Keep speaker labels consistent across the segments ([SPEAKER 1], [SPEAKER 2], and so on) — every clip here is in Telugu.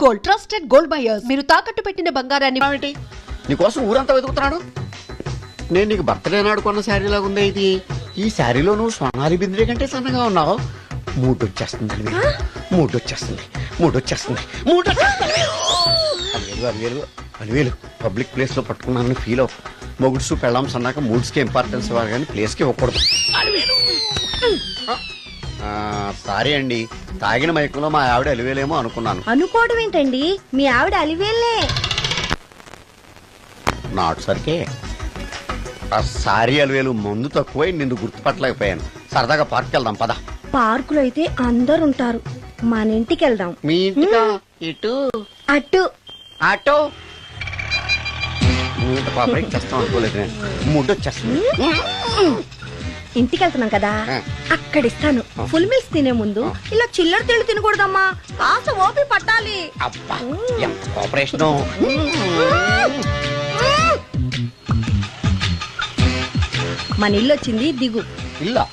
[SPEAKER 1] Gold, trusted gold buyers. మీరు తాకట్టు పెట్టిన బంగారాన్ని
[SPEAKER 2] నీకోసం ఊరంతా వెతుకుతున్నాడు. నేను నీకు బర్త్డే నాడు కొన్న శారీ లాగా ఉంది ఇది. ఈ శారీలో నువ్వు సోనాలి బింద్రే కంటే సన్నగా ఉన్నావు. మూడొచ్చేస్తుంది అలివేలు పబ్లిక్ ప్లేస్ లో పట్టుకున్నాను ఫీల్ అవు. మొగుడ్సు పెళ్ళాం సన్నాక మూడ్స్ కి ఇంపార్టెన్స్ ఇవ్వాలి కానీ ప్లేస్ కి ఇవ్వకూడదు. సారీ అండి, తాగిన మైకంలో మా ఆవిడ అలివేలేమో అనుకున్నాను.
[SPEAKER 3] అనుకోవడం ఏంటండి, మీ ఆవిడ అలివేలే.
[SPEAKER 2] నాటు సరికే సారీ అలివేలు మందు తక్కువై నిన్ను గుర్తుపట్టలేకపోయాను. సరదాగా పార్క్ వెళ్దాం పద.
[SPEAKER 3] పార్కులో అయితే అందరు ఉంటారు, మన ఇంటికి వెళ్దాం.
[SPEAKER 2] మీ ఇంటికా? ఇటు
[SPEAKER 3] అటు
[SPEAKER 2] ఆటో చేస్తాం అనుకోలేదు. ముడ్డొచ్చేస్తుంది.
[SPEAKER 3] ఇంటికి వెళ్తున్నాం కదా, అక్కడ ఇస్తాను. ఫుల్ మీల్స్ తినే ముందు ఇలా చిల్లర తిళ్ళు తినకూడదమ్మా, కాస్త ఓపి పట్టాలి.
[SPEAKER 2] అబ్బా ఎంత కోఆపరేషన్.
[SPEAKER 3] మన ఇల్లు వచ్చింది, దిగు.
[SPEAKER 2] ఇల్లా?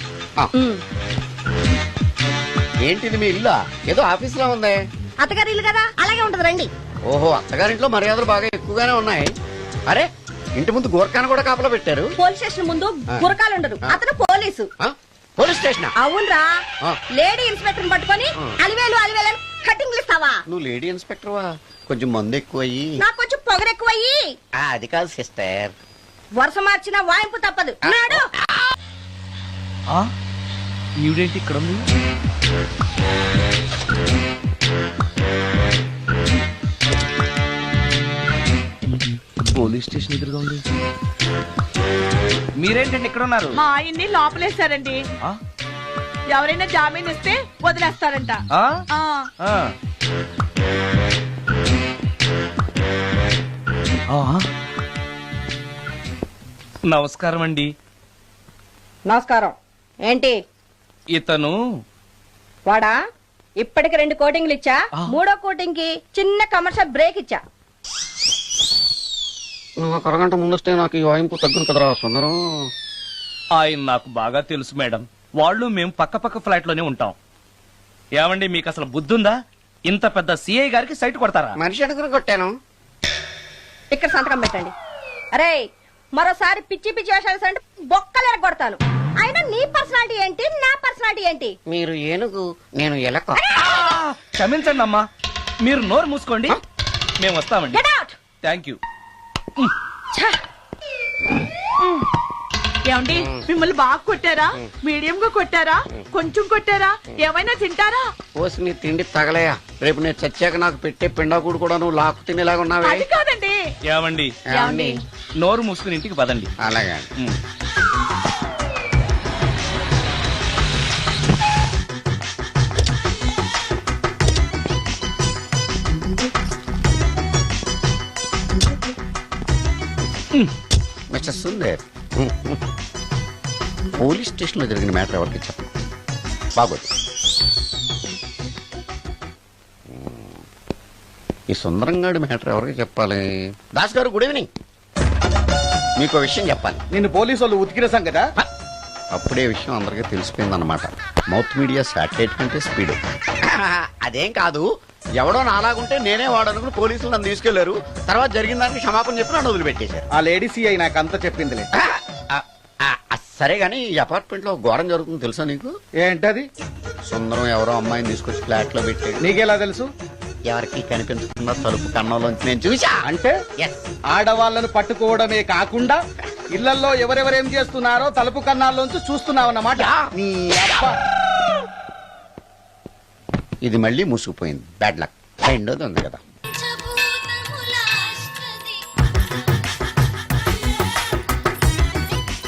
[SPEAKER 2] ఏంటిది మీ ఇల్లా? ఏదో ఆఫీస్ లో ఉంది.
[SPEAKER 3] అత్తగారి ఇల్లు కదా, అలాగే ఉంటది, రండి.
[SPEAKER 2] ఓహో, అత్తగారింట్లో మర్యాదలు బాగా ఎక్కువగానే ఉన్నాయి. అరే ఇంటి ముందు గోర్ఖాను కూడా కాపలా పెట్టారు.
[SPEAKER 3] పోలీస్ స్టేషన్ ముందు గురకాలు ఉండరు, అతను పోలీసు.
[SPEAKER 2] Police station?
[SPEAKER 3] అవునరా, లేడీ ఇన్స్పెక్టర్ పట్టుకొని అలివేలు అలివేలు కటింగ్లు ఇస్తావా?
[SPEAKER 2] నువ్వు లేడీ ఇన్స్పెక్టర్ వా? కొంచెం మందు ఎక్కువయ్యి
[SPEAKER 3] నాకు కొంచెం పొగరెక్కువయ్యి.
[SPEAKER 2] అది కాదు సిస్టర్,
[SPEAKER 3] వరుస మార్చిన వాయింపు తప్పదు. నాడు
[SPEAKER 4] ఈవిడేంటి ఇక్కడ ఉంది? పోలీస్ స్టేషన్ ఎదురుగా ఉంది. మీరేంటండి ఇక్కడ ఉన్నారు?
[SPEAKER 5] మా ఆయన్ని లోపలేస్తారండి. ఎవరైనా జామీన్ ఇస్తే వదిలేస్తారంట.
[SPEAKER 4] నమస్కారం అండి.
[SPEAKER 3] నమస్కారం. ఏంటి
[SPEAKER 4] ఇతను?
[SPEAKER 3] వాడా, ఇప్పటికి 2 కోటింగ్లు ఇచ్చా, 3వ కోటింగ్ కి చిన్న కమర్షియల్ బ్రేక్ ఇచ్చా.
[SPEAKER 2] నువ్వు ఒక అరగంట ముందొస్తే నాకు ఈ వాయింపు తగ్గును కదరా సుందరం.
[SPEAKER 4] ఆయన నాకు బాగా తెలుసు మేడం. వాళ్ళు మేము పక్క ఫ్లాట్ లోనే ఉంటాం. ఏమండి మీకు అసలు బుద్ధుందా? ఇంత పెద్ద సిఐ గారికి సైట్ కొడతారా?
[SPEAKER 2] మనిషి అడుగును కొట్టాను.
[SPEAKER 3] ఇక్కడ సంతకం పెట్టండి. అరే మరోసారి పిచ్చి వేషాలు అంటే బొక్కలు కొడతాను. అయినా నీ పర్సనాలిటీ ఏంటి, నా పర్సనాలిటీ ఏంటి?
[SPEAKER 2] మీరు ఏనుగు, నేను ఎలక.
[SPEAKER 4] క్షమించండి అమ్మా, మీరు నోరు మూసుకోండి, మేము వస్తామండి. Thank you.
[SPEAKER 5] ఏమండి, మిమ్మల్ని బాగా కొట్టారా, మీడియం గా కొట్టారా, కొంచెం కొట్టారా, ఏమైనా తింటారా?
[SPEAKER 2] పోసి నీ తిండి తగలయా. రేపు నేను చచ్చాక నాకు పెట్టే పిండాకుడు కూడా నువ్వు లాక్కు తినేలాగా ఉన్నావే.
[SPEAKER 5] అది కాదండి.
[SPEAKER 4] ఏమండి నోరు మూసుకుని ఇంటికి పదండి.
[SPEAKER 2] అలాగే. మిస్టర్ సుందర్, పోలీస్ స్టేషన్ లో జరిగిన మ్యాటర్ ఎవరికి చెప్పండి. బాగోదు. ఈ సుందరంగాడి మ్యాటర్ ఎవరికి చెప్పాలి? దాస్ గారు, గుడ్ ఈవినింగ్. మీకు విషయం చెప్పాలి.
[SPEAKER 6] నిన్ను పోలీసు వాళ్ళు ఉతికిరేసాం కదా.
[SPEAKER 2] అప్పుడే విషయం అందరికీ తెలిసిపోయిందన్నమాట. మౌత్ మీడియా శాటిలైట్ కంటే స్పీడ్. అదేం కాదు, ఎవడో నాలాగుంటే నేనే వాడనుకుని పోలీసులు నన్ను తీసుకెళ్లారు. తర్వాత జరిగిన దానికి క్షమాపణ చెప్పి నన్ను వదిలిపెట్టేశారు.
[SPEAKER 6] ఆ లేడీ సిఐ నాకు అంతా చెప్పిందిలే.
[SPEAKER 2] సరే గానీ ఈ అపార్ట్మెంట్ లో ఘోరం జరుగుతుంది తెలుసా నీకు?
[SPEAKER 6] ఏంటది?
[SPEAKER 2] సుందరం ఎవరో అమ్మాయిని తీసుకొచ్చి ఫ్లాట్ లో పెట్టాడు.
[SPEAKER 6] నీకెలా తెలుసు?
[SPEAKER 2] ఎవరికి కనిపించకుండా తలుపు కన్నంలోంచి నేను చూసా.
[SPEAKER 6] అంటే ఆడవాళ్లను పట్టుకోవడమే కాకుండా ఇళ్లలో ఎవరెవరేం చేస్తున్నారో తలుపు కన్నాల్లోంచి చూస్తున్నావన్నమాట.
[SPEAKER 2] ఇది మళ్ళీ మూసుకుపోయింది. Bad luck. రెండోది ఉంది కదా.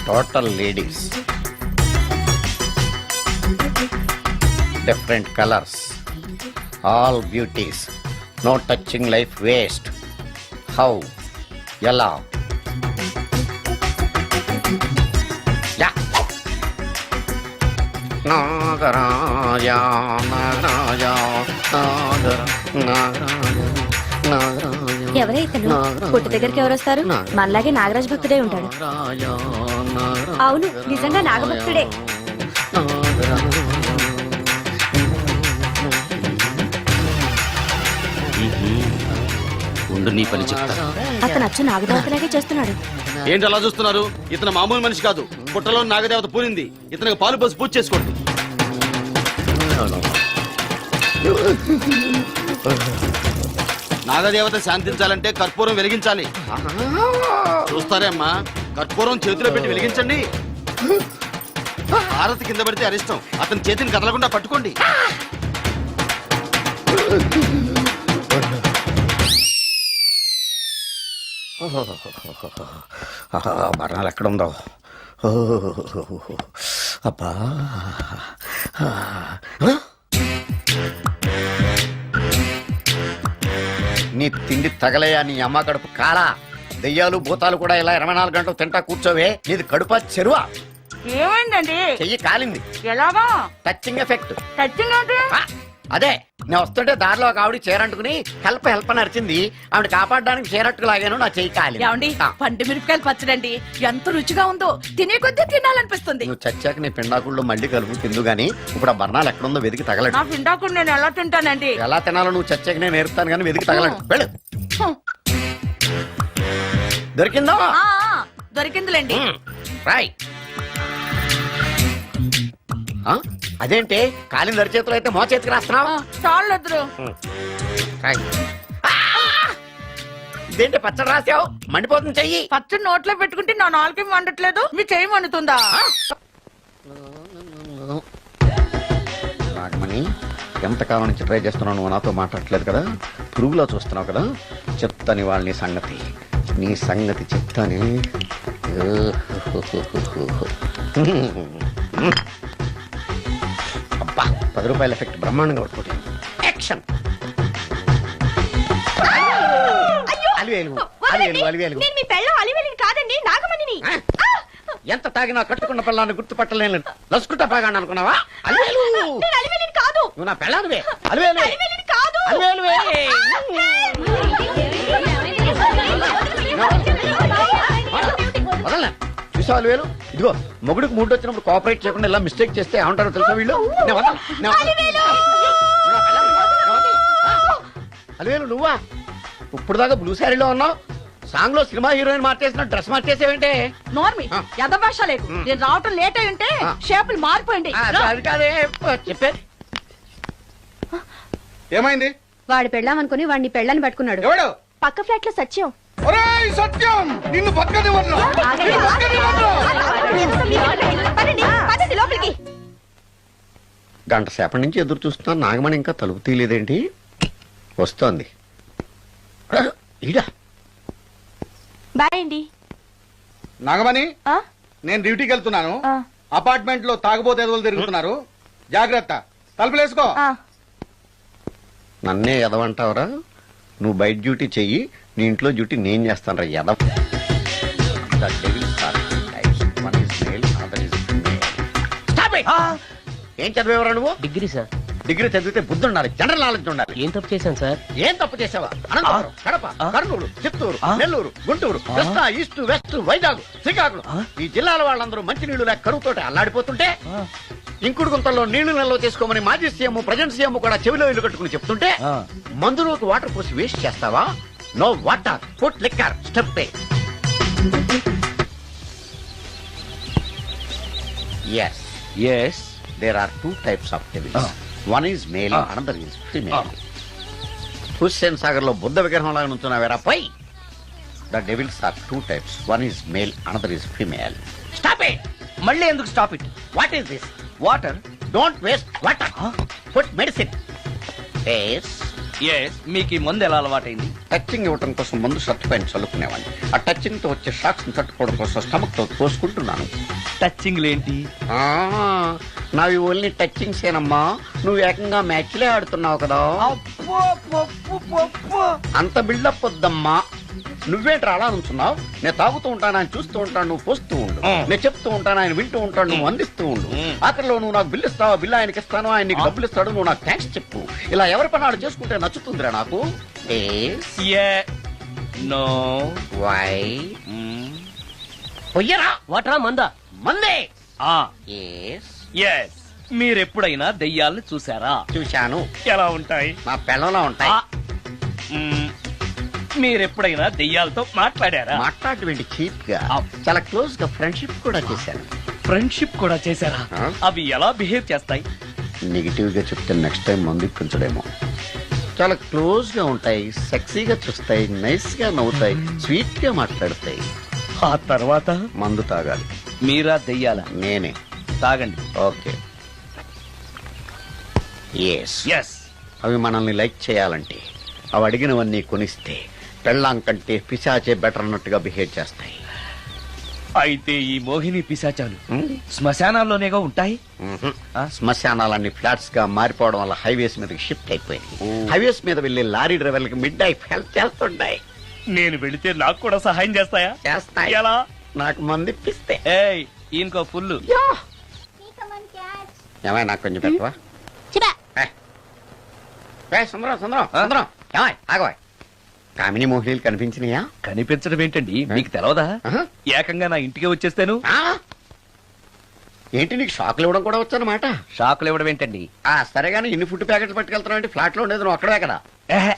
[SPEAKER 2] Total ladies, different colours, all beauties, no touching life waste. How, ఎలా? నాగరాజ నాగరాజ
[SPEAKER 3] ఎవరైతను పుట్టు దగ్గరికి ఎవరు వస్తారు? మనలాగే నాగరాజ్ భక్తుడే ఉంటాడు. అవును, నిజంగా నాగభక్తుడే.
[SPEAKER 7] ఉండు నీ పని చెప్తా.
[SPEAKER 8] అతను అచ్చు నాగదేవతలాగే చేస్తున్నాడు.
[SPEAKER 7] ఏంటి అలా చూస్తున్నారు? ఇతను మామూలు మనిషి కాదు. పుట్టలో నాగదేవత పూనింది. ఇతనికి పాలు పోసి పూజ చేసుకోండి. నాగదేవత శాంతించాలంటే కర్పూరం వెలిగించాలి. చూస్తారే అమ్మా, కర్పూరం చేతిలో పెట్టి వెలిగించండి. హారతి కింద పడితే అరిష్టం. అతని చేతిని కదలకుండా పట్టుకోండి.
[SPEAKER 2] బర్ణాలు ఎక్కడుందో. అబ్బా, నీ తిండి తగలయా నీ అమ్మ కడుపు కాలా. దెయ్యాలు భూతాలు కూడా ఇలా 24 గంటలు తింటా కూర్చోవే. నీది కడుపా చెరువా?
[SPEAKER 5] ఏమైందండి?
[SPEAKER 2] చెయ్యి కాలింది.
[SPEAKER 5] ఎలాగా?
[SPEAKER 2] Touching effect.
[SPEAKER 5] టచింగ్ అంటే?
[SPEAKER 2] అదే, నేను వస్తుంటే దారిలో ఒక ఆవిడ చీరంటుకుని హెల్ప్ హెల్ప్ అని అరిచింది. ఆవిడ కాపాడడానికి చీరట్టుకు లాగాను, నా చెయ్యి కాలి.
[SPEAKER 5] ఏమండి, పండు మిరపకాయలు పచ్చడండి ఎంత రుచిగా ఉందో. తినే కొద్దీ తినాలనిపిస్తుంది.
[SPEAKER 2] నువ్వు చచ్చాక నీ పిండాకుళ్ళు మళ్ళీ కలుపు తిందు గానీ ఇప్పుడు ఆ బర్ణాలు ఎక్కడుందో వెతికి తగలడు.
[SPEAKER 5] నా పిండాకుడు నేను ఎలా తింటానండి?
[SPEAKER 2] ఎలా తినాలో నువ్వు చచ్చాక నేను నేర్పుతాను కానీ వెతికి తగలడు. వెళ్ళు. దొరికిందో?
[SPEAKER 5] దొరికిందిలేండి.
[SPEAKER 2] రాయ్. అదేంటి కాలిన దరిచేతులు అయితే మో చేతికి రాస్తున్నావు?
[SPEAKER 5] చాలు ఎదురు.
[SPEAKER 2] ఇదేంటి పచ్చడి రాసావు? మండిపోతుంది చెయ్యి.
[SPEAKER 5] పచ్చడి నోట్లో పెట్టుకుంటే నా నాలుగేం వండట్లేదు, మీ చెయ్యి వండుతుందా?
[SPEAKER 2] నాగమణి, ఎంతకాలం నుంచి ట్రై చేస్తున్నావు, నువ్వు నాతో మాట్లాడట్లేదు కదా, పురుగులో చూస్తున్నావు కదా, చెప్తాని వాళ్ళ నీ సంగతి చెప్తాని. అబ్బా, 10 రూపాయల ఎఫెక్ట్ బ్రహ్మాండంగా పడుకోండి. యాక్షన్.
[SPEAKER 3] నేను మీ పెళ్ళం అలివేలిని కాదండి, నాగమణిని.
[SPEAKER 2] ఎంత తాగినా కట్టుకున్న పిల్లాన్ని గుర్తుపట్టలేను. లసుకుంటా బాగా అనుకున్నావా? అలివేలు.
[SPEAKER 3] నేను అలివేలిని కాదు.
[SPEAKER 2] నువ్వు నా పెళ్ళానివే. అలివేలు.
[SPEAKER 3] అలివేలిని కాదు.
[SPEAKER 2] అలివేలువే. వదలనా? చూసావు అలివేలు? ఇదిగో మొగుడికి మూడు వచ్చినప్పుడు కోఆపరేట్ చేయకుండా ఇలా మిస్టేక్ చేస్తే ఏమంటారో తెలుసా వీళ్ళు? అలివేలు నువ్వా? ఇప్పుడు దాకా బ్లూ శారీలో ఉన్నావు, సాంగ్ లో సినిమా హీరోయిన్ మార్చేసిన డ్రెస్ మార్చేసేవేంటే?
[SPEAKER 5] నోర్మి, యథభాష లేకు. నేను రావటం లేట్ అయి ఉంటే షేపులు మారిపోయింది.
[SPEAKER 2] అది కాదే చెప్పేది.
[SPEAKER 6] ఏమైంది?
[SPEAKER 3] వాడు పెళ్ళామనుకుని వాడిని పెళ్ళని పట్టుకున్నాడు.
[SPEAKER 6] ఎవడు?
[SPEAKER 3] పక్క ఫ్లాట్ లో సత్యం.
[SPEAKER 6] ఒరేయ్ సత్యం, నిన్ను బతకనివ్వను.
[SPEAKER 3] లోపలికి.
[SPEAKER 2] గంట సేపటి నుంచి ఎదురు చూస్తున్నా, నాగమణి ఇంకా తలుపు తీయలేదేంటి? వస్తోంది. ఈడా.
[SPEAKER 3] బాయ్ అండి.
[SPEAKER 6] నాగమణి, నేను డ్యూటీకి వెళ్తున్నాను. అపార్ట్మెంట్ లో తాగబోతే ఎదవలు తిరుగుతున్నారు, జాగ్రత్త. తలుపులేసుకో.
[SPEAKER 2] నన్నే ఎదవంటావరా? నువ్వు బయట డ్యూటీ చెయ్యి, నీ ఇంట్లో డ్యూటీ నేను చేస్తాను రా ఎదవ. ఏం చదివేవరా నువ్వు?
[SPEAKER 9] Degree sir.
[SPEAKER 2] డిగ్రీ చదివితే బుద్ధి ఉండాలి, జనరల్ నాలెడ్జ్ ఉండాలి.
[SPEAKER 9] ఏం తప్పు చేశాను సార్?
[SPEAKER 2] ఏం తప్పు చేసావా? అనంతపురం, కడప, కర్నూలు, చిత్తూరు, నెల్లూరు, గుంటూరు, కృష్ణా, ఈస్ట్, వెస్ట్, వైజాగ్, శ్రీకాకుళం, ఈ జిల్లాల వాళ్ళందరూ మంచినీళ్లు లేక కరువుతోటి అల్లాడిపోతుంటే ఇంకుడు గుంతల్లో నీళ్లు నిల్వ చేసుకోమని మాజీ సీఎం, ప్రజెంట్ సీఎం కూడా చెవిలో ఇల్లు కట్టుకుని చెప్తుంటే మందులోకి వాటర్ పోసి వేస్ట్ చేస్తావా? No water, food liquor, step. Yes.
[SPEAKER 4] Yes.
[SPEAKER 2] There are 2 types of devils. One is male, another is female. Hussain Sagar లో బుద్ధ విగ్రహం లాగా నుంచున్నావేరా పై. The devils are 2 types. One is male, another is female. Stop it.
[SPEAKER 4] మళ్ళీ ఎందుకు stop it?
[SPEAKER 2] What is this?
[SPEAKER 4] Water.
[SPEAKER 2] Don't waste water. Put medicine. Yes.
[SPEAKER 4] Yes. మీకు ఈ మందు ఎలా అలవాటైంది?
[SPEAKER 2] టచింగ్ ఇవ్వడం కోసం ముందు షర్ట్ పైన చల్లుకునేవాడిని. ఆ టచింగ్ తో వచ్చే షాక్స్ ని తట్టుకోవడం కోసం స్టమక్ తో పోసుకుంటున్నాను.
[SPEAKER 4] టచింగ్ లేంటి?
[SPEAKER 2] నావి ఓన్లీ టచింగ్స్ ఏనమ్మా. నువ్వు ఏకంగా మ్యాచ్లే ఆడుతున్నావు కదా. అంత బిల్డప్ వద్దమ్మా. నువ్వేంట్రా అలా నుంచున్నావు? నేను తాగుతూ ఉంటాను, ఆయన చూస్తూ ఉంటాను, నువ్వు పోస్తూ ఉండు. నేను చెప్తూ ఉంటాను, ఆయన వింటూ ఉంటాడు, నువ్వు అందిస్తూ ఉండు. ఆఖరిలో నువ్వు నాకు బిల్లు ఇస్తావా, బిల్లు ఆయనకి ఇస్తాను, ఆయన నీకు డబ్బులు ఇస్తాడు, నువ్వు నాకు థ్యాంక్స్ చెప్పు. ఇలా ఎవరి పని ఆడు చేసుకుంటే నచ్చుతుందిరా నాకు.
[SPEAKER 4] నో.
[SPEAKER 2] వై? పొయ్యరా.
[SPEAKER 9] వాటరా మందా?
[SPEAKER 2] మందే.
[SPEAKER 4] ఎస్. మీరెప్పుడైనా దెయ్యాలను చూసారా?
[SPEAKER 2] చూశాను.
[SPEAKER 4] ఎలా ఉంటాయి?
[SPEAKER 2] నా పెళ్ళంలా ఉంటాయి.
[SPEAKER 4] మీరెప్పుడైనా దెయ్యాలతో మాట్లాడారా?
[SPEAKER 2] మాట్లాడేటువంటి చీప్ గా
[SPEAKER 4] ఆ.
[SPEAKER 2] చాలా క్లోజ్ గా ఫ్రెండ్షిప్ కూడా చేశాను.
[SPEAKER 4] ఫ్రెండ్షిప్ కూడా చేశారా?
[SPEAKER 2] ఆ.
[SPEAKER 4] అవి ఎలా బిహేవ్ చేస్తాయి?
[SPEAKER 2] నెగిటివ్ గా చెప్తే నెక్స్ట్ టైం మందు ఇప్పించడేమో. చాలా క్లోజ్ గా ఉంటాయి, సెక్సీగా చూస్తాయి, నైస్ గా నవ్వుతాయి, స్వీట్ గా మాట్లాడతాయి.
[SPEAKER 4] ఆ తర్వాత
[SPEAKER 2] మందు తాగాలి.
[SPEAKER 4] మీరా దెయ్యాల?
[SPEAKER 2] నేనే.
[SPEAKER 4] తాగండి.
[SPEAKER 2] ఓకే. ఎస్.
[SPEAKER 4] ఎస్.
[SPEAKER 2] అవి మనల్ని లైక్ చేయాలంటే అవి అడిగినవన్నీ కొనిస్తే పెళ్ళాం కంటే పిశాచే బెటర్ అన్నట్టుగా బిహేవ్ చేస్తాయి.
[SPEAKER 4] అయితే ఈ మోహిని పిశాచాలు శ్మశానాల్లోనేగా ఉంటాయి? ఆ?
[SPEAKER 2] శ్మశానాలన్నీ ఫ్లాట్స్ గా మారిపోవడం వల్ల హైవేస్ మీదకి షిఫ్ట్ అయిపోయింది. హైవేస్ మీద వెళ్లే లారీ డ్రైవర్లకి మిడ్ నైట్ హెల్ప్ చేస్తుంటాయి.
[SPEAKER 4] నేను వెళితే నాకు కూడా సహాయం చేస్తాయా?
[SPEAKER 2] చేస్తాయి.
[SPEAKER 4] ఎలా?
[SPEAKER 2] నాకు మంది ఇప్పిస్తే.
[SPEAKER 4] ఏయ్, ఈయనకో ఫుల్.
[SPEAKER 2] ఏమై నాకు కొంచెం పెట్టవా? సుందరం సుందరం
[SPEAKER 4] ఆ?
[SPEAKER 2] సుందరం ఏమై ఆగవాయ్. కామిని మోహినీలు కనిపించినాయా?
[SPEAKER 4] కనిపించడం ఏంటండి, మీకు తెలవదా?
[SPEAKER 2] ఆహా.
[SPEAKER 4] ఏకంగా నా ఇంటికి వచ్చేస్తాను.
[SPEAKER 2] ఆ? ఏంటి నీకు షాక్లు ఇవ్వడం కూడా వచ్చానమాట?
[SPEAKER 4] షాకులు ఇవ్వడం ఏంటండి?
[SPEAKER 2] సరే గానీ ఇన్ని ఫుడ్ ప్యాకెట్లు పట్టుకెళ్తున్నావు అంటే ఫ్లాట్ లో ఉండేది నువ్వు అక్కడే కదా.
[SPEAKER 4] ఏహే,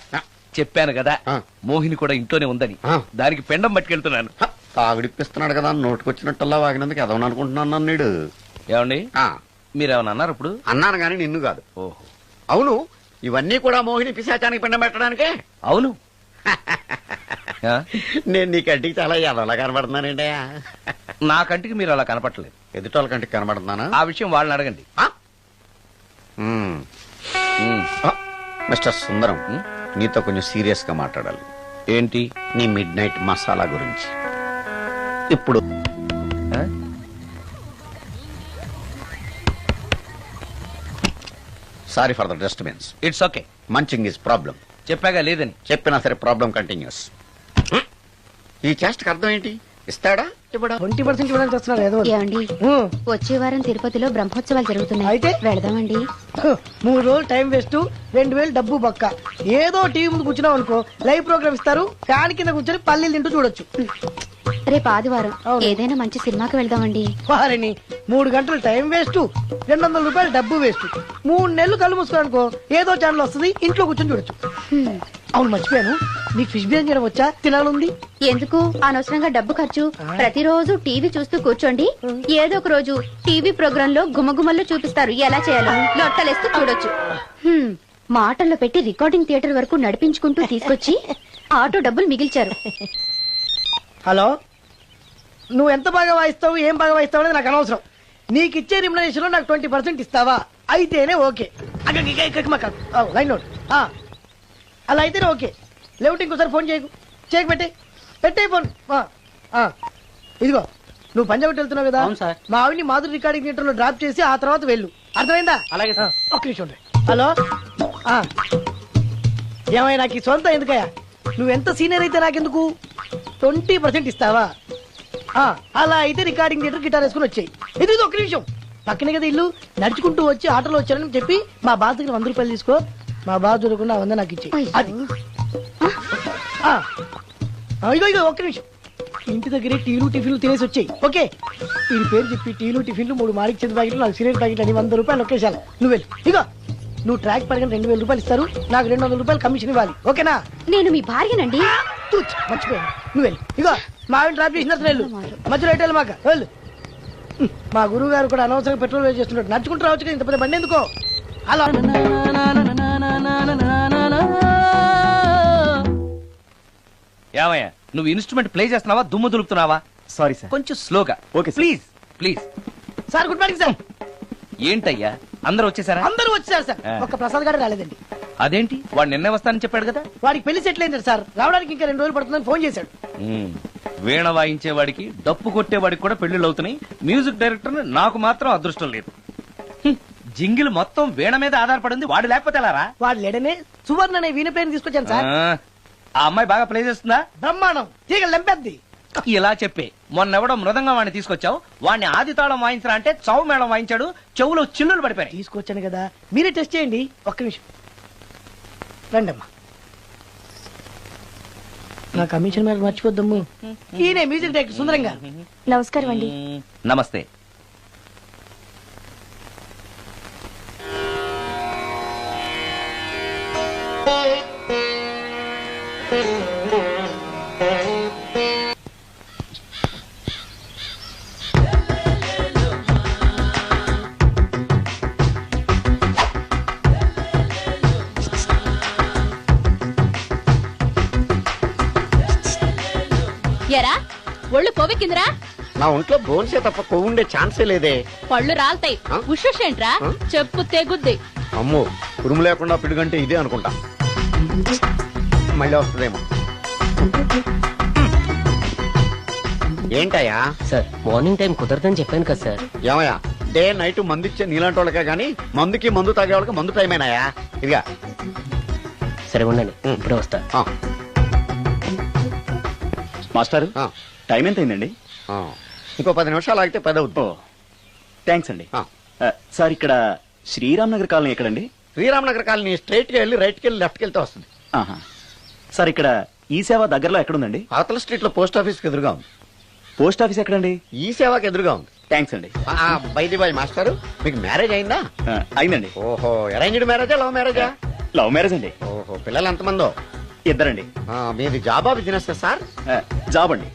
[SPEAKER 4] చెప్పాను కదా
[SPEAKER 2] ఆ.
[SPEAKER 4] మోహిని కూడా ఇంట్లోనే ఉందని.
[SPEAKER 2] ఆ.
[SPEAKER 4] దానికి పెండం పట్టుకెళ్తున్నాను.
[SPEAKER 2] తాగుడిప్పిస్తున్నాడు కదా నోటుకొచ్చినట్టల్లా వాగినందుకు ఎదవని అనుకుంటున్నాను నీడు.
[SPEAKER 4] ఏమండి, మీరేమన్నా అన్నారు ఇప్పుడు?
[SPEAKER 2] అన్నాను గాని నిన్ను కాదు.
[SPEAKER 4] ఓహో,
[SPEAKER 2] అవును, ఇవన్నీ కూడా మోహిని పిశాచానికి పిండం పెట్టడానికే.
[SPEAKER 4] అవును. ఆ?
[SPEAKER 2] నేను నీ కంటికి చాలా ఎదవలా కనబడుతున్నానండి.
[SPEAKER 4] నా కంటికి మీరు అలా కనపట్లేదు.
[SPEAKER 2] ఎదుటోళ్ళ కంటికి కనబడుతున్నానా?
[SPEAKER 4] ఆ విషయం వాళ్ళని అడగండి.
[SPEAKER 2] మ్మ్.
[SPEAKER 4] ఉమ్.
[SPEAKER 2] మిస్టర్ సుందరం, నీతో కొంచెం సీరియస్ గా మాట్లాడాలి.
[SPEAKER 4] ఏంటి?
[SPEAKER 2] నీ మిడ్ నైట్ మసాలా గురించి. ఇప్పుడు
[SPEAKER 4] ఆ?
[SPEAKER 2] Sorry for the disturbance.
[SPEAKER 4] It's okay.
[SPEAKER 2] Munching is problem.
[SPEAKER 4] చెప్పాగా లేదని.
[SPEAKER 2] చెప్పినా సరే ప్రాబ్లం కంటిన్యూస్. ఈ చేష్టకి అర్థం ఏంటి? ఇస్తాడా ఇవ్వడా?
[SPEAKER 9] 20% ఇవ్వడానికి వస్తున్నారు ఏదో
[SPEAKER 8] ఏమండి వచ్చే వారం తిరుపతిలో బ్రహ్మోత్సవాలు జరుగుతున్నాయి.
[SPEAKER 9] అయితే?
[SPEAKER 8] వెళదామండి.
[SPEAKER 9] 3 రోజులు టైం వేస్ట్, 2000 డబ్బు బొక్క. ఏదో టీవీ ముందు కూర్చున్నావు అనుకో, లైవ్ ప్రోగ్రామ్ ఇస్తారు, ఫ్యాన్ కింద కూర్చొని పల్లీలు తింటూ చూడొచ్చు.
[SPEAKER 8] రేపు ఆదివారం
[SPEAKER 9] అవును.
[SPEAKER 8] ఏదైనా మంచి సినిమాకి వెళ్దామండి.
[SPEAKER 9] వారిని 3 గంటలు టైం వేస్ట్, 200 రూపాయలు డబ్బు వేస్ట్. 3 నెలలు కళ్ళు మూసుకో అనుకో, ఏదో ఛానల్ వస్తుంది, ఇంట్లో కూర్చొని చూడొచ్చు.
[SPEAKER 8] హ్మ్.
[SPEAKER 9] అవును మర్చిపోయాను, నీకు ఫిష్ బిర్యానీ చేయడం వచ్చా? తినాలుంది.
[SPEAKER 8] ఎందుకు అనవసరంగా డబ్బు ఖర్చు? ప్రతిరోజు టీవీ చూస్తూ కూర్చోండి, ఏదో ఒక రోజు టీవీ ప్రోగ్రామ్ లో గుమగుమల్లో చూపిస్తారు ఎలా చేయాలో. లొట్టలేస్తూ చూడొచ్చు. హ్మ్. మాటల్లో పెట్టి రికార్డింగ్ థియేటర్ వరకు నడిపించుకుంటూ తీసుకొచ్చి ఆటో డబ్బులు మిగిల్చారు.
[SPEAKER 9] హలో, నువ్వు ఎంత బాగా వాయిస్తావు, ఏం బాగా వాయిస్తావు అనేది నాకు అనవసరం. నీకు ఇచ్చే రిమ్యునరేషన్ లో నాకు 20% ఇస్తావా? అయితేనే ఓకే. Line note. అలా అయితేనే ఓకే. లేవుటి ఇంకోసారి ఫోన్ చేయకు. చేయకు పెట్టే ఫోన్. ఇదిగో నువ్వు పంజాబ్ వెళ్తున్నావు కదా, మా ఆవిడ్ని మాధురి రికార్డింగ్ థియేటర్ లో డ్రాప్ చేసి ఆ తర్వాత వెళ్ళు. అర్థమైందా? అలాగే. ఒక్క నిమిషం ఉండు. హలో, ఏమైనా నాకు ఈ సొంత ఎందుకయ్యా? నువ్వెంత సీనియర్ అయితే నాకెందుకు? 20% ఇస్తావా? అలా అయితే రికార్డింగ్ థియేటర్ గిటార్ వేసుకుని వచ్చాయి. ఇది ఒక్క నిమిషం, పక్కనే కదా ఇల్లు. నడుచుకుంటూ వచ్చి ఆటోలో వచ్చారని చెప్పి మా బాస్ దగ్గర 100 రూపాయలు తీసుకో. మా బాస్ చూడకుండా 100 నాకు ఇచ్చి. అది ఇగో ఒక్క నిమిషం. ఇంటి దగ్గరే టీలు టిఫిన్లు తినేసి వచ్చాయి. ఓకే, వీడి పేరు చెప్పి టీలు టిఫిన్లు 3 మారికి చెంది ప్యాకెట్లు, నాకు సిగరెట్ ప్యాకెట్ అని 100 రూపాయలు ఒకేసారి. నువ్వు వెళ్ళు. ఇగో నువ్వు ట్రాక్ పడగానే 2000 రూపాయలు ఇస్తారు, నాకు 200 రూపాయలు కమిషన్ ఇవ్వాలి. ఓకేనా?
[SPEAKER 8] నేను మీ భార్యనండి.
[SPEAKER 9] మర్చిపోయాను. నువ్వు వెళ్ళు. ఇగో మా ఆవిడ డ్రాప్ చేసిన వెళ్ళు, మధ్యలో ఎటు మాక వెళ్ళు. మా గురువు గారు కూడా అనవసరంగా పెట్రోల్ వేస్ట్ చేస్తున్నాడు. నడుచుకుంటూ రావచ్చు కదా, ఇంత పెద్ద బండి ఎందుకో. అలా
[SPEAKER 4] ఏమయ్యా, నువ్వు ఇన్స్ట్రుమెంట్ ప్లే చేస్తున్నావా, దుమ్ము దులుపుతున్నావా?
[SPEAKER 10] Sorry sir.
[SPEAKER 4] కొంచెం స్లోగా.
[SPEAKER 10] Okay sir.
[SPEAKER 4] Please please.
[SPEAKER 9] Sir good morning sir.
[SPEAKER 4] ఏంటయ్యా, అందరూ వచ్చేసారా?
[SPEAKER 9] అందరూ వచ్చారు సార్, ఒక్క ప్రసాద్ గారు రాలేదండి.
[SPEAKER 4] అదేంటి, వాడు నిన్నే వస్తానని చెప్పాడు కదా.
[SPEAKER 9] వాడికి పెళ్లి సెటిల్ అయింది సార్, రావడానికి ఇంకా 2 రోజులు పడుతుందని ఫోన్ చేశాడు.
[SPEAKER 4] వీణ వాయించేవాడికి డప్పు కొట్టేవాడికి కూడా పెళ్లిళ్ళు అవుతున్నాయి. మ్యూజిక్ డైరెక్టర్ నాకు మాత్రం అదృష్టం లేదు. జింగిల్ మొత్తం వీణ మీద ఆధారపడింది, వాడు లేకపోతే ఎలారా?
[SPEAKER 9] వాడు లేడనే సువర్ణ అనే వీణ ప్లేయర్ తీసుకొచ్చాను సార్.
[SPEAKER 4] ఆ అమ్మాయి బాగా ప్లే చేస్తుందా?
[SPEAKER 9] బ్రహ్మాండం, తీగ లెంపేద్ది.
[SPEAKER 4] ఇలా చెప్పే మొన్నెవడో మృదంగా వాడిని తీసుకొచ్చావు, వాడిని ఆది తాళం వాయించరా అంటే చౌ మేళం వాయించాడు, చెవులో చిల్లులు పడిపోయాయి.
[SPEAKER 9] తీసుకొచ్చాను కదా, మీరే టెస్ట్ చేయండి. ఒక్క నిమిషం రండమ్మా. నా కమిషన్ మీద మర్చిపోద్దమ్ము. ఈయనే మ్యూజిక్ డైరెక్టర్ సుందరం గారు.
[SPEAKER 8] నమస్కారం అండి.
[SPEAKER 4] నమస్తే.
[SPEAKER 8] ఎరా ఒళ్ళు కొవ్వెక్కిందిరా?
[SPEAKER 2] నా ఒంట్లో బోన్సే తప్ప కొవ్వు ఉండే ఛాన్సే లేదే.
[SPEAKER 8] పళ్ళు రాల్తాయి.
[SPEAKER 2] ఆ?
[SPEAKER 8] ఉషేంట్రా?
[SPEAKER 2] ఆ?
[SPEAKER 8] చెప్పు తెగుద్ది.
[SPEAKER 2] అమ్మో ఉరుము లేకుండా పిడుగంటే ఇదే అనుకుంటా. మళ్ళీ వస్తుందేమో. ఏంటయ్యా?
[SPEAKER 10] సార్ మార్నింగ్ టైం కుదరదని చెప్పాను కదా సార్.
[SPEAKER 2] ఏమయ్యా డే నైట్ మందు ఇచ్చే నీలాంటి వాళ్ళకే గానీ మందుకి మందు తాగే వాళ్ళకి మందు టైమేనాయా? ఇదిగా
[SPEAKER 10] సరే ఉండండి, ఇప్పుడే వస్తా.
[SPEAKER 2] ఆ,
[SPEAKER 11] మాస్టర్
[SPEAKER 2] ఆ,
[SPEAKER 11] టైం ఎంత అయిందండి?
[SPEAKER 2] ఆ. ఇంకో 10 నిమిషాలు ఆగితే 10 అవుతుంది.
[SPEAKER 11] థ్యాంక్స్ అండి.
[SPEAKER 2] ఆ.
[SPEAKER 11] సార్ ఇక్కడ శ్రీరామ్ నగర్ కాలనీ ఎక్కడండి?
[SPEAKER 2] శ్రీరామనగర్ కాలనీ స్ట్రైట్ గా వెళ్ళి రైట్కి వెళ్ళి లెఫ్ట్కి వెళ్తే వస్తుంది.
[SPEAKER 11] ఆహా. సార్ ఇక్కడ ఈ సేవ దగ్గరలో ఎక్కడుందండి?
[SPEAKER 2] అవతల స్ట్రీట్ లో పోస్ట్ ఆఫీస్ ఎదురుగా ఉంది.
[SPEAKER 11] పోస్ట్ ఆఫీస్ ఎక్కడండి?
[SPEAKER 2] ఈ సేవకి ఎదురుగా ఉంది.
[SPEAKER 11] థ్యాంక్స్ అండి.
[SPEAKER 2] బైది బాయ్ మాస్టారు, మీకు మ్యారేజ్ అయిందా?
[SPEAKER 11] అయిందండి.
[SPEAKER 2] ఓహో, అరేంజ్డ్ మ్యారేజా లవ్ మ్యారేజా?
[SPEAKER 11] లవ్ మ్యారేజ్ అండి.
[SPEAKER 2] ఓహో, పిల్లలు ఎంతమందో?
[SPEAKER 11] ఇద్దరండి.
[SPEAKER 2] మీది జాబా బిజినెస్ సార్?
[SPEAKER 11] జాబ్ అండి.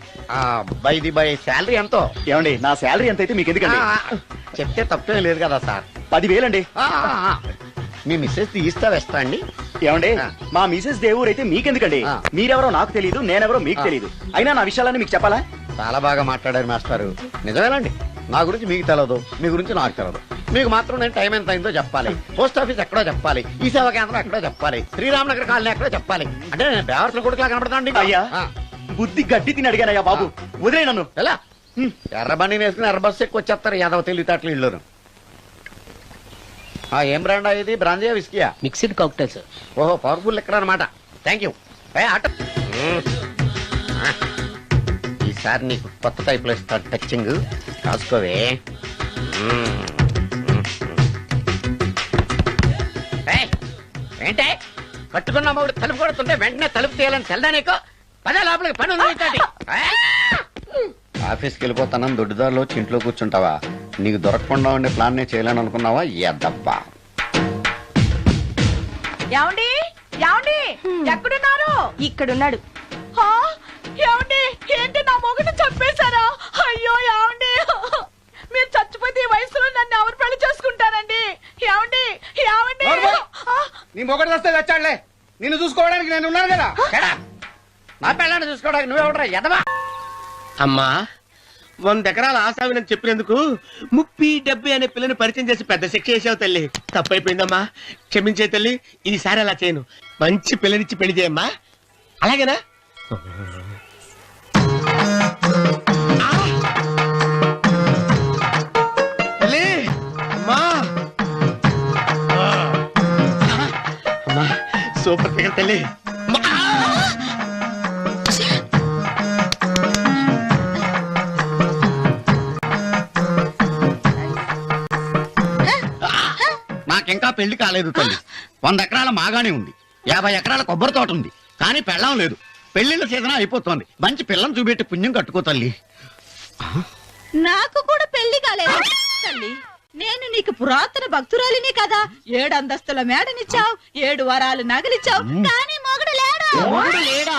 [SPEAKER 2] బైది బై శాలరీ ఎంతో?
[SPEAKER 11] ఏమండి నా శాలరీ ఎంత అయితే మీకు ఎందుకండి?
[SPEAKER 2] చెప్తే తప్పేం లేదు కదా సార్.
[SPEAKER 11] 10,000 అండి.
[SPEAKER 2] మీ మిస్సెస్ ఇస్తా వేస్తా అండి.
[SPEAKER 11] ఏమండి
[SPEAKER 2] ఆ.
[SPEAKER 11] మా మిసెస్ దేవురు అయితే మీకెందుకండి?
[SPEAKER 2] ఆ.
[SPEAKER 11] మీరెవరో నాకు తెలియదు, నేనెవరో మీకు
[SPEAKER 2] ఆ.
[SPEAKER 11] తెలియదు. అయినా నా విషయాలన్నీ మీకు చెప్పాలా?
[SPEAKER 2] చాలా బాగా మాట్లాడారు మాస్టారు. నిజమేనండి, నా గురించి మీకు తెలియదు, మీ గురించి నాకు తెలియదు. మీకు మాత్రం నేను టైం ఎంత అయిందో చెప్పాలి, పోస్ట్ ఆఫీస్ ఎక్కడో చెప్పాలి, ఈ సేవా కేంద్రం ఎక్కడో చెప్పాలి, శ్రీరామనగర్ కాలనీ ఎక్కడో చెప్పాలి. అంటే నేను బేవర్సల కొడుకులా కనపడతాండి.
[SPEAKER 11] అయ్యా బుద్ధి గడ్డి తిని అడిగానయ్యా బాబు, వదిలే నన్ను.
[SPEAKER 2] ఎలా ఎర్ర బండి వేసుకుని ఎర్ర బస్సు ఎక్కువ వచ్చేస్తారు యాదవ తెలివితేటలు ఇళ్ళును. ఏం బ్రాండా ఇది? బ్రాంజియా విస్కియా?
[SPEAKER 10] Mixed cocktail sir.
[SPEAKER 2] ఓహో, పవర్ఫుల్ ఎక్కడ అనమాట. Thank you. ఈసారి నీకు కొత్త టైప్ లో ఇస్తాడు టచింగ్, కాసుకోవే. ఏంటే కట్టుకున్న మూడు తలుపు కొడుతుంటే వెంటనే తలుపు తీయాలని తెల్దా నీకు? పదే లోపలికి పని ఉంది నీతోటి. ఆఫీస్కి వెళ్ళిపోతానని దొడ్డిదారిలో వచ్చి ఇంట్లో కూర్చుంటావా? నీకు దొరకకుండా ఉండే ప్లాన్ నేను చేయలేను అనుకున్నావా? ఎద్దబ్బా.
[SPEAKER 5] ఏమండి ఏమండి ఎక్కడున్నారు?
[SPEAKER 3] ఇక్కడున్నాడు.
[SPEAKER 5] హా? ఏమండి ఏంటి నా మొగుడు చంపేశారా? అయ్యో ఏమండి, మీరు చచ్చిపోతే ఈ వయసులో నన్ను ఎవరు పెళ్లి చేసుకుంటారండి? ఏమండి ఏమండి? ఆ,
[SPEAKER 6] నీ మొగడు వస్తే వచ్చాడులే, నిన్ను చూసుకోవడానికి నేను ఉన్నాను కదా.
[SPEAKER 2] చెడా, నా పెళ్ళాన్ని చూసుకోవడానికి నువ్వెవడరా ఎదవా?
[SPEAKER 12] అమ్మా 100 ఎకరాల ఆశావినని చెప్పినందుకు 30-70 అనే పిల్లని పరిచయం చేసి పెద్ద శిక్ష చేసావు తల్లి. తప్పైపోయిందమ్మా, క్షమించే తల్లి. ఈసారి అలా చేయను, మంచి పిల్లనిచ్చి పెళ్లి చేయమ్మా. అలాగేనా? తల్లి అమ్మా, అమ్మా సూపర్ ఫిగర్ తల్లి.
[SPEAKER 2] నాకింకా పెళ్లి కాలేదు తల్లి. 100 ఎకరాల మాగానే ఉంది, 50 ఎకరాల కొబ్బరి తోట ఉంది, కానీ పెళ్ళం లేదు. పెళ్లిళ్ళ సీజన్ అయిపోతుంది. మంచి పిల్లని చూపెట్టి పుణ్యం కట్టుకో తల్లి.
[SPEAKER 3] నాకు కూడా పెళ్లి కాలేదు తల్లి. నేను నీకు పురాతన భక్తురాలిని కదా. 7 అంతస్తుల మేడనిచ్చావు, 7 వరాలు నగలిచ్చావు, కానీ మొగుడు లేడు.
[SPEAKER 2] మొగుడు లేడా?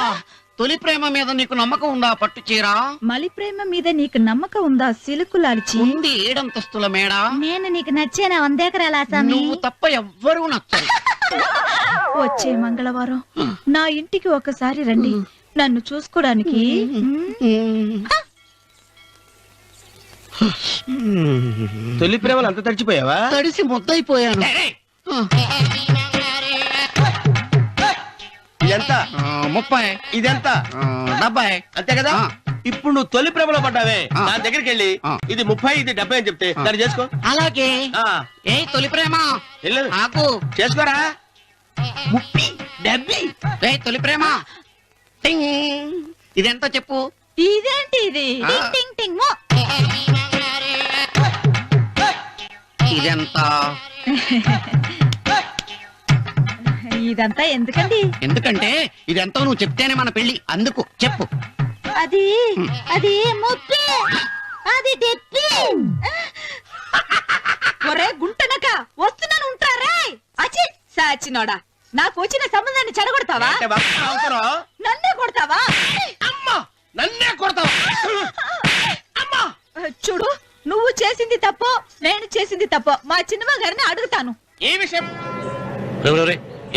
[SPEAKER 2] తొలి ప్రేమ మీద నీకు నమ్మకం ఉందా? పట్టు చీరా
[SPEAKER 3] మలి ప్రేమ మీద నీకు నమ్మకం ఉందా? సిలుకులాల్చి
[SPEAKER 2] ఉంది 7 అంతస్తుల మేడ.
[SPEAKER 3] నేను నీకు నచ్చేనా 100 ఎకరాల ఆసామి?
[SPEAKER 2] నువ్వు తప్ప ఎవ్వరూ నచ్చరు.
[SPEAKER 3] వచ్చే మంగళవారం నా ఇంటికి ఒకసారి రండి, నన్ను చూసుకోవడానికి.
[SPEAKER 12] తొలి ప్రేమలు అంత తడిచిపోయావా?
[SPEAKER 2] తడిసి ముద్దయిపోయాను.
[SPEAKER 12] ఇదెంత?
[SPEAKER 2] 30.
[SPEAKER 12] ఇదెంత?
[SPEAKER 2] 70.
[SPEAKER 12] అంతే కదా. ఇప్పుడు నువ్వు తొలి ప్రేమలో పడ్డావే, నా దగ్గరికి వెళ్ళి ఇది 30 ఇది 70 అని చెప్తే దాన్ని చేసుకో.
[SPEAKER 2] అలాగే.
[SPEAKER 12] ఆ,
[SPEAKER 2] ఏ తొలి ప్రేమ
[SPEAKER 12] వెళ్ళు.
[SPEAKER 2] నాకు
[SPEAKER 12] చేసుకోరా.
[SPEAKER 2] 30, 70. ఏ తొలి ప్రేమ టింగ్. ఇదెంత చెప్పు?
[SPEAKER 3] ఇదేంటి ఇది? టింగ్ టింగ్ టింగ్ మో.
[SPEAKER 2] ఇదెంత?
[SPEAKER 3] ఇదంతా ఎందుకండి?
[SPEAKER 2] ఎందుకంటే ఇదెంతో నువ్వు చెప్తేనే మన పెళ్లి. అందుకు చెప్పు.
[SPEAKER 3] అది అది 30, అది 70. ఒరే గుంటనక వస్తున్నాను, ఉంటారా? అచి సాచినోడా, నాకు వచ్చిన సంబంధాన్ని చెడగొడతావా?
[SPEAKER 12] అంటే భక్తి అవసరం.
[SPEAKER 3] నన్నే కొడతావా?
[SPEAKER 12] అమ్మా నన్నే కొడతావా? అమ్మా
[SPEAKER 3] చూడు, నువ్వు చేసింది తప్పు, నేను చేసింది తప్పు. మా చిన్నమ్మ గారిని అడుగుతాను.
[SPEAKER 12] ఈ విషయం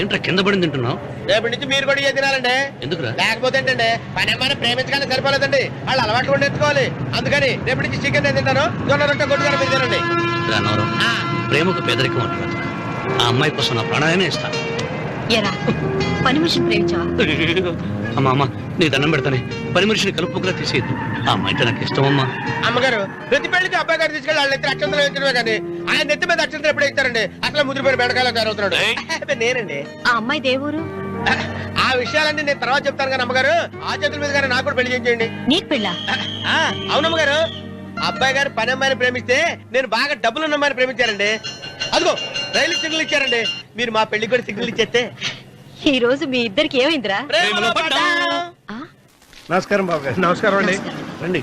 [SPEAKER 11] ఏంట్రా కింద పడింది తింటున్నావు?
[SPEAKER 12] రేపటి నుంచి మీరు కూడా ఇదే తినాలండి.
[SPEAKER 11] ఎందుకురా?
[SPEAKER 12] లేకపోతే ఏంటండి పని ఏమైనా ప్రేమించగానే సరిపోలేదండి, వాళ్ళు అలవాటు కూడా నేర్చుకోవాలి. అందుకని రేపటి నుంచి చికెన్ నేను తింటాను, జొన్న రొట్టె కొట్టుకొని మీరు తినండి.
[SPEAKER 11] రానవరం ప్రేమకు పేదరికం అంటున్నా. ఆ అమ్మాయి కోసం నా ప్రాణాలనే ఇస్తాను.
[SPEAKER 3] ఎరా పని మనిషిని ప్రేమించావా?
[SPEAKER 11] అమ్మా అమ్మ నీ దండం పెడతానే, పని మనిషిని కలుపుకులా తీసేయద్దు. ఆ అమ్మాయి అంటే నాకు ఇష్టం అమ్మా.
[SPEAKER 12] అమ్మగారు ప్రతి పెళ్లికి అబ్బాయి గారు తీసుకెళ్ళి వాళ్ళ నెత్తి అక్షంతలు వేయించడమే కానీ ఆయన నెత్తి మీద అక్షంతలు ఎప్పుడు ఇస్తారండి? అట్లా ముదిరిపోయిన బెడకాయలు తయారవుతున్నాడు. నేనండి.
[SPEAKER 3] ఆ అమ్మాయి దేవురు
[SPEAKER 12] ఆ విషయాలన్నీ నేను తర్వాత చెప్తాను కానీ అమ్మగారు, ఆ చేతుల మీద గారు నాకు కూడా పెళ్లి చేయండి.
[SPEAKER 3] నీకు పెళ్ళా?
[SPEAKER 12] అవునమ్మగారు, అబ్బాయి గారు పని అమ్మాయిని ప్రేమిస్తే నేను బాగా డబ్బులున్న అమ్మాయిని ప్రేమించారండి. అదిగో రైలు సిగ్నల్ ఇచ్చారండి. మీరు మా పెళ్లికి కూడా సిగ్నల్ ఇచ్చేస్తే
[SPEAKER 3] ఈ రోజు మీ ఇద్దరికి ఏమైందిరా?
[SPEAKER 6] నమస్కారం బాబు గారు. నమస్కారం అండి. రండి.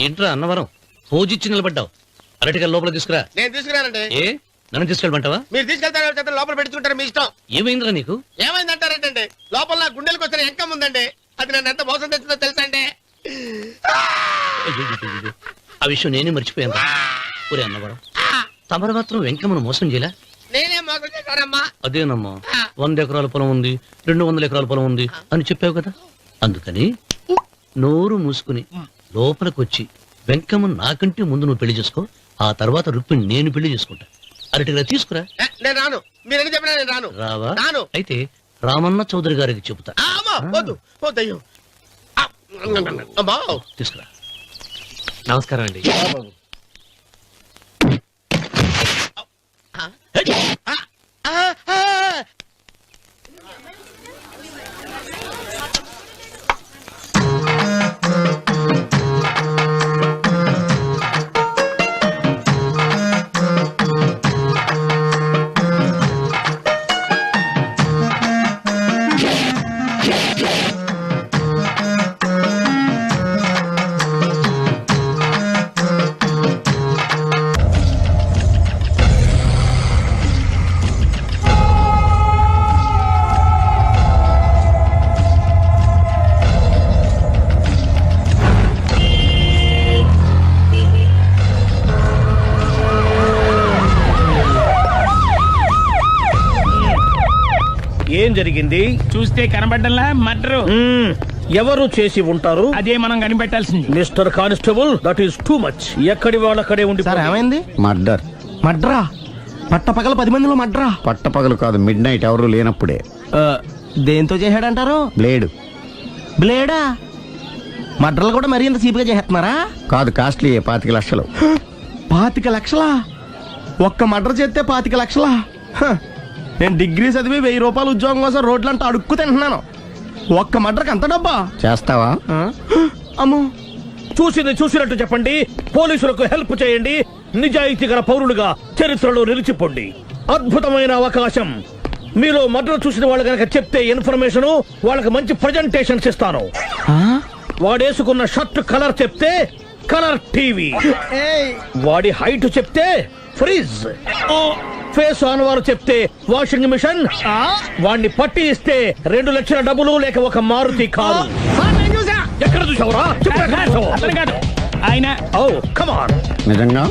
[SPEAKER 11] ఏంట్రా అన్నవరం పోజిచ్చి నిలబడ్డావు? అరటిగా లోపల తీసుకురా.
[SPEAKER 12] నేను తీసుకున్నానండి.
[SPEAKER 11] ఏ నన్ను తీసుకెళ్ళమంటావా?
[SPEAKER 12] మీరు తీసుకెళ్తారు లోపల పెట్టుకుంటారు, మీ ఇష్టం.
[SPEAKER 11] ఏమైందిరా నీకు?
[SPEAKER 12] ఏమైందంటారేంటండి? లోపల నా గుండెలకు వచ్చిన ఎంకం ఉందండి, అది నన్ను ఎంత మోసం తెచ్చిందో తెలుసా అండి?
[SPEAKER 11] అయ్యో, ఆ విషయం నేనే మర్చిపోయాను. ఒరే అన్నవరం, తమరు మాత్రం వెంకమ్మను మోసం చేయలే?
[SPEAKER 12] నేనే మోసం చేశానమ్మా.
[SPEAKER 11] అదేనమ్మా, 100 ఎకరాల పొలం ఉంది, 200 ఎకరాల పొలం ఉంది అని చెప్పావు కదా. అందుకని నోరు మూసుకుని లోపలికొచ్చి వెంకమ్మను నాకంటే ముందు నువ్వు పెళ్లి చేసుకో. ఆ తర్వాత రుక్మిణి నేను పెళ్లి చేసుకుంటా. అరటిగా తీసుకురా.
[SPEAKER 12] నేను రాను, మీరని చెప్పినా నేను రాను.
[SPEAKER 11] రావా?
[SPEAKER 12] రాను.
[SPEAKER 11] అయితే రామన్న చౌదరి గారికి చెబుతా.
[SPEAKER 12] వద్దు వద్దయ్యో. అమ్మా
[SPEAKER 11] తీసుకురా.
[SPEAKER 10] నమస్కారం అండి.
[SPEAKER 6] ఏం జరిగింది?
[SPEAKER 13] చూస్తే కనబడ్డంలా మర్డరు.
[SPEAKER 6] ఎవరు చేసి ఉంటారు?
[SPEAKER 13] అదే మనం కనిపెట్టాల్సింది.
[SPEAKER 6] Mister constable, that is too much. ఎక్కడి వాళ్ళక్కడే ఉండి.
[SPEAKER 12] ఏమైంది?
[SPEAKER 2] మర్డర్.
[SPEAKER 12] మడ్రా? పట్టపగల 10 మందిలో మడ్రా?
[SPEAKER 2] పట్టపగలు కాదు, మిడ్ నైట్ ఎవరు లేనప్పుడే.
[SPEAKER 12] దేంతో చేశాడంటారు?
[SPEAKER 2] బ్లేడ్.
[SPEAKER 12] బ్లేడా? మడ్రలు కూడా మరీ ఇంత చీప్ గా చేస్తున్నారా?
[SPEAKER 2] కాదు, కాస్ట్లీ 25 లక్షలు.
[SPEAKER 12] 25 లక్షలా? ఒక్క మడ్ర చేస్తే 25 లక్షలా? నేను డిగ్రీ చదివి 1000 రూపాయలు ఉద్యోగం కోసం రోడ్లంతా అడుక్కు తింటున్నాను. ఒక్క మడ్రకు అంత డబ్బా?
[SPEAKER 2] చేస్తావా?
[SPEAKER 12] అమ్మో.
[SPEAKER 6] చూసినట్టు చెప్పండి, పోలీసులకు హెల్ప్ చేయండి, నిజాయితీ గల పౌరులుగా చరిత్రలో నిలిచిపోండి. అద్భుతమైన అవకాశం. మీలో మర్డర్ చూసిన వాళ్ళు కనుక చెప్తే ఇన్ఫర్మేషన్, వాళ్ళకి మంచి ప్రజెంటేషన్స్ ఇస్తాను. వాడేసుకున్న షర్ట్ కలర్ చెప్తే కలర్ టీవీ, వాడి హైట్ చెప్తే ఫ్రిజ్, ఫేస్ ఆన్ వారు చెప్తే వాషింగ్ మిషన్, వాడిని పట్టి ఇస్తే 2 లక్షల డబ్బులు లేక ఒక మారుతి కారు. ఎక్కడ చూసావురా?
[SPEAKER 13] ఆయన
[SPEAKER 2] నిజంగా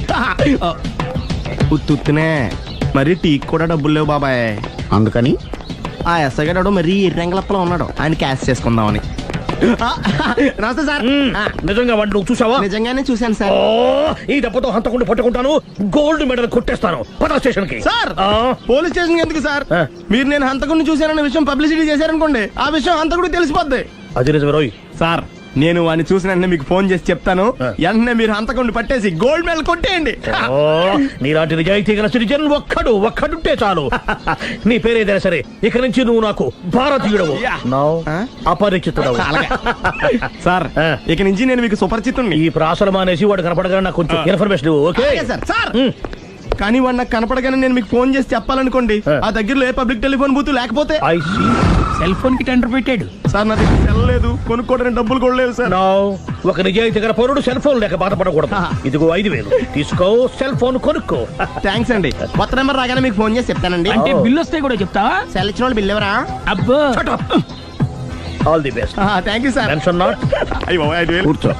[SPEAKER 12] ఉత్తునే మరి టీకి కూడా డబ్బులు లేవు బాబాయ్.
[SPEAKER 2] అందుకని
[SPEAKER 12] ఆ ఎస్ఐ గారు మరీ ఎర్రంగలప్పలో ఉన్నాడు, ఆయన క్యాష్ చేసుకుందామని. నమస్తే సార్.
[SPEAKER 6] నిజంగా వాడిని నువ్వు చూసావా?
[SPEAKER 12] నిజంగానే చూశాను సార్.
[SPEAKER 6] ఈ దెబ్బతో హంతకుండా పట్టుకుంటాను, గోల్డ్ మెడల్ కొట్టేస్తాను. పద స్టేషన్ కి.
[SPEAKER 12] సార్, పోలీస్ స్టేషన్ ఎందుకు సార్? మీరు నేను హంతకుడిని చూశానన్న విషయం పబ్లిసిటీ చేశారనుకోండి, ఆ విషయం హంతకుడికి తెలిసిపోద్ది.
[SPEAKER 6] అది నిజమే రోయ్.
[SPEAKER 12] సార్, నేను వాడిని చూసిన వెంటనే మీకు ఫోన్ చేసి చెప్తాను. వెంటనే మీరు హంతకుడిని పట్టేసి గోల్డ్ మెడల్ కొట్టేయండి.
[SPEAKER 6] నీలాంటి నిజాయితీ గల సిటిజన్ ఒక్కడుంటే చాలు. నీ పేరేదైనా సరే, ఇక నుంచి నువ్వు నాకు భారతీయుడవు, అపరిచితుడవు.
[SPEAKER 12] సార్, ఇక నుంచి నేను మీకు సుపరిచితుడిని.
[SPEAKER 6] ఈ ప్రాసలు మానేసి వాడు కనపడగా నాకు కొంచెం ఇన్ఫర్మేషన్. Okay
[SPEAKER 12] sir. కానీ వాడు నాకు కనపడగానే నేను మీకు ఫోన్ చేసి చెప్పాలనుకోండి, ఆ దగ్గరలో ఏ పబ్లిక్ టెలిఫోన్ బూత్ లేకపోతే.
[SPEAKER 13] సెల్ ఫోన్ కి టెండర్ పెట్టాడు
[SPEAKER 12] సార్. నా దగ్గర సెల్ లేదు, కొనుక్కోవడానికి డబ్బులు కూడా లేదు సార్.
[SPEAKER 6] ఒక నిజాయితీ గల పౌరుడు సెల్ ఫోన్ లేక బాధపడకూడదు. ఇదిగో 5000 తీసుకో, సెల్ ఫోన్ కొనుక్కో.
[SPEAKER 12] థ్యాంక్స్ అండి. కొత్త నెంబర్ రాగానే మీకు ఫోన్ చేసి చెప్తానండి.
[SPEAKER 13] అంటే బిల్ వస్తే కూడా చెప్తావా?
[SPEAKER 12] సెల్ ఇచ్చిన వాళ్ళు బిల్ ఎవరా?
[SPEAKER 13] అబ్బో.
[SPEAKER 6] All the best.
[SPEAKER 12] Thank you sir.
[SPEAKER 6] Tension not.
[SPEAKER 12] అయ్యో,
[SPEAKER 2] కూర్చో.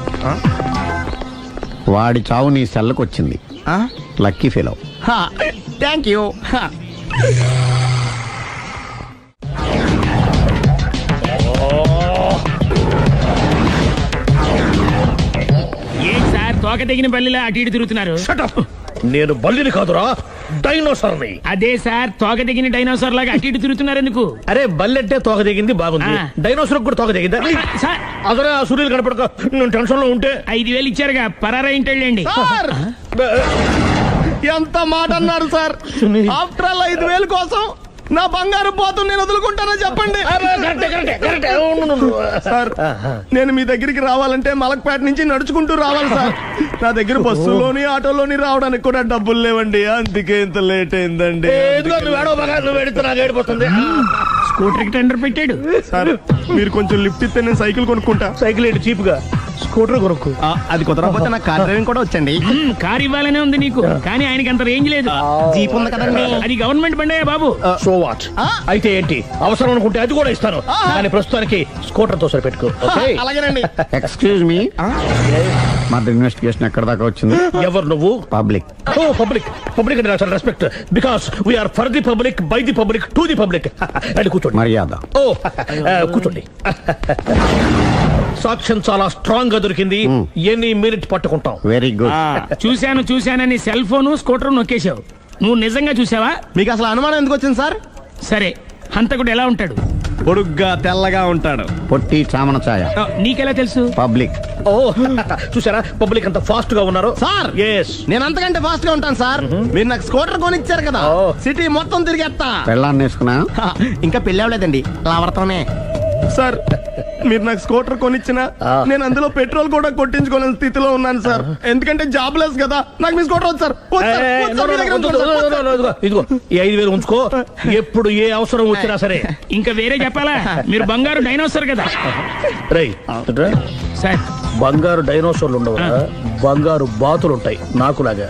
[SPEAKER 2] వాడి చావు నీ సెల్లకు వచ్చింది. Lucky fellow.
[SPEAKER 12] Thank you.
[SPEAKER 13] ఏం సార్ తోక తెగిన బల్లిలా అటు ఇటు తిరుగుతున్నారు?
[SPEAKER 6] నేను బల్లిని కాదురా, డైనోసార్ని.
[SPEAKER 13] అదే సార్ తోక తెగిన డైనోసార్ లాగా అటు ఇటు తిరుగుతున్నారు ఎందుకు?
[SPEAKER 6] అరే బల్లెట్టే తోక దిగింది బాగుంది, డైనోసార్ కూడా తోక దిగిందా?
[SPEAKER 13] సార్
[SPEAKER 6] అదరే ఆ సూర్యులు కనపడక నేను టెన్షన్ లో ఉంటే
[SPEAKER 13] 5,000 ఇచ్చారుగా పరారా ఇంటండి.
[SPEAKER 12] ఎంత మాట అన్నారు సార్? ఆఫ్టర్ ఆల్ 5,000 కోసం నా బంగారు పోతు నేను వదులుకుంటానని చెప్పండి సార్. నేను మీ దగ్గరికి రావాలంటే మలక్పేట నుంచి నడుచుకుంటూ రావాలి సార్. నా దగ్గర బస్సులోని ఆటోలోని రావడానికి కూడా డబ్బులు లేవండి, అందుకే ఇంత లేట్ అయిందండి.
[SPEAKER 13] స్కూటర్ కి టెండర్ పెట్టాడు
[SPEAKER 12] సార్. మీరు కొంచెం లిఫ్ట్ ఇస్తే నేను సైకిల్ కొనుక్కుంటా.
[SPEAKER 6] సైకిల్ ఏంటి చీప్ గా, స్కూటర్ కొనుక్కు.
[SPEAKER 12] అది కుదరకపోతే నాకు కార్ డ్రైవింగ్ కూడా వచ్చండి.
[SPEAKER 13] కార్ ఇవ్వాలనే ఉంది నీకు, కానీ ఆయనకి అంత రేంజ్ లేదు.
[SPEAKER 12] జీప్ ఉంది కదండి.
[SPEAKER 13] అది గవర్నమెంట్ బండే బాబు.
[SPEAKER 6] So what? అయితే ఏంటి, అవసరం అనుకుంటే అది కూడా ఇస్తాను, కానీ ప్రస్తుతానికి స్కూటర్ తో సరిపెట్టుకో.
[SPEAKER 12] అలాగేనండి.
[SPEAKER 2] ఎక్స్క్యూజ్ మీ, మర్డర్ ఇన్వెస్టిగేషన్ ఎక్కడ దాకా వచ్చింది?
[SPEAKER 6] ఎవరు నువ్వు?
[SPEAKER 2] పబ్లిక్.
[SPEAKER 6] ఓ పబ్లిక్. పబ్లిక్ అంటే చాలా respect, because we are for the public, by the public, to the public. అది కూర్చోండి.
[SPEAKER 2] మర్యాద.
[SPEAKER 6] ఓ కూర్చోండి. సాక్ష్యం చాలా స్ట్రాంగ్ గా దొరికింది, ఎన్ని మినిట్ పట్టుకుంటాం.
[SPEAKER 2] Very good.
[SPEAKER 13] చూశానని సెల్ ఫోన్ స్కూటర్ నొక్కేశావు. నువ్వు నిజంగా చూసావా?
[SPEAKER 12] మీకు అసలు అనుమానం ఎందుకు వచ్చింది సార్?
[SPEAKER 13] సరే, హంతకుడు ఎలా ఉంటాడు?
[SPEAKER 12] పొడుగ్గా తెల్లగా ఉంటాడు.
[SPEAKER 2] పొట్టి చామన ఛాయ.
[SPEAKER 13] నీకెలా తెలుసు?
[SPEAKER 2] పబ్లిక్.
[SPEAKER 6] ఓ చూసారా పబ్లిక్ అంత ఫాస్ట్ గా ఉన్నారు
[SPEAKER 12] సార్.
[SPEAKER 6] ఎస్,
[SPEAKER 12] నేను అంతకంటే ఫాస్ట్ గా ఉంటాను సార్. మీరు నాకు స్కూటర్ కొనిచ్చారు కదా, సిటీ మొత్తం తిరిగేస్తా.
[SPEAKER 2] పెళ్ళాన్ని వేసుకున్నా?
[SPEAKER 12] ఇంకా పెళ్లి అవ్వలేదండి, లావర్తోనే. సార్ మీరు నాకు స్కూటర్ కొనిచ్చిన నేను అందులో పెట్రోల్ కూడా కొట్టించుకోలేని స్థితిలో ఉన్నాను సార్. ఎందుకంటే జాబ్ లెస్ కదా, నాకు మీ స్కూటర్ వద్దు సార్.
[SPEAKER 6] ఇదిగో ఈ 5,000 ఉంచుకో, ఎప్పుడు ఏ అవసరం వచ్చినా సరే.
[SPEAKER 13] ఇంకా వేరే చెప్పాలా? మీరు బంగారు డైనోసార్ కదా.
[SPEAKER 6] రై
[SPEAKER 13] సార్,
[SPEAKER 6] బంగారు డైనోసార్లు ఉండవు, బంగారు బాతులు ఉంటాయి నాకులాగా.